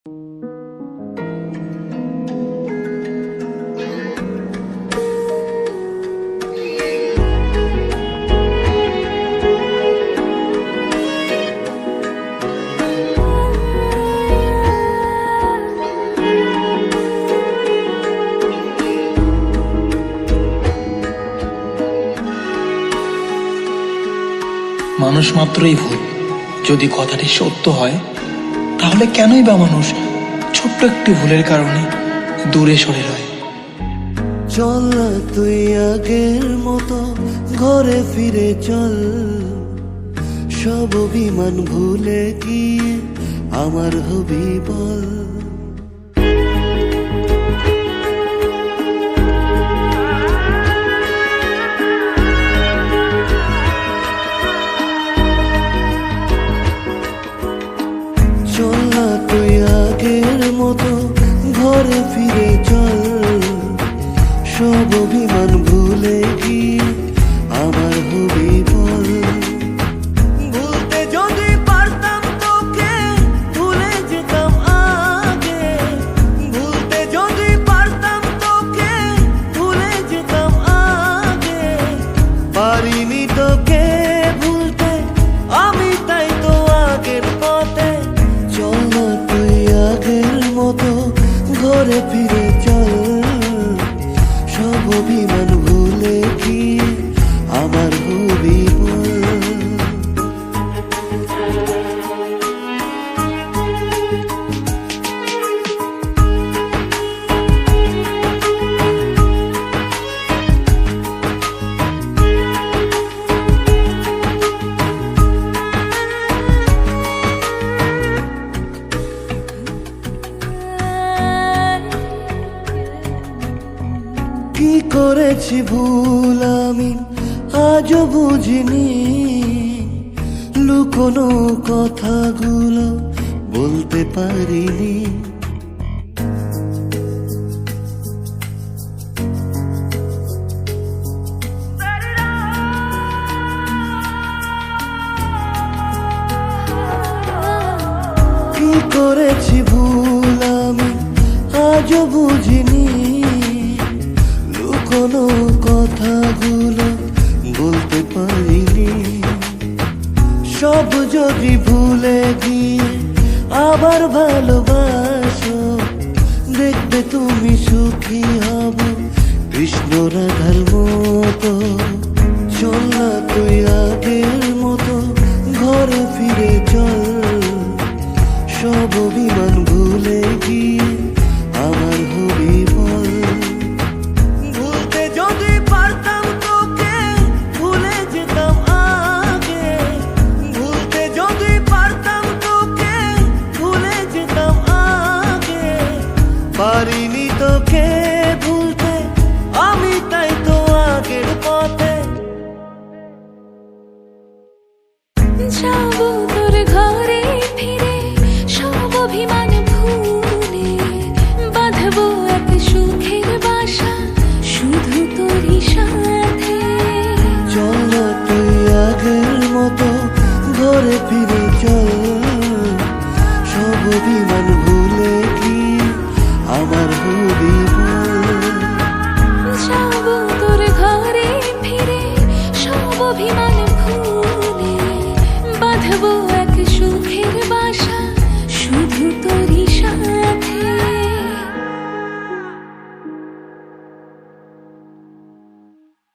মানুষ মাত্রই ভুল। যদি কথাটি সত্য হয় তাহলে কেনই বা মানুষ ছোট্ট একটি ভুলের কারণে দূরে সরে রয়। চল না তুই আগের মতো ঘরে ফিরে চল, সব অভিমান ভুলে গিয়ে আমার হবি বল। চল না তুই আগের মতো ঘরে ফিরে চল, সব অভিমান ভুলে গিয়ে আমার হবি বল। ভুলতে যদি পারতাম তোকে ভুলে যেতাম আগে, ভুলতে যদি পারতাম তোকে ভুলে যেতাম আগে। পারিনি তোকে ভুলতে আমি, তাই তো আগের পথে। চল না তুই আগের মতো ঘরে ফিরে চল, সব অভিমান ভুলে গিয়ে আমার হবি বল। কি করেছি ভুল আমি আজও বুঝিনি, লুকোনো কথাগুলো বলতে পারিনি। কি করেছি ভুল আমি আজও বুঝিনি, কোনো কথাগুলো বলতে পারিনি। সব যদি ভুলে গিয়ে আবার ভালোবাসো, দেখবে তুমি সুখী হব কৃষ্ণ রাধার মতো। চল না তুই আগের মতো ঘরে ফিরে চল,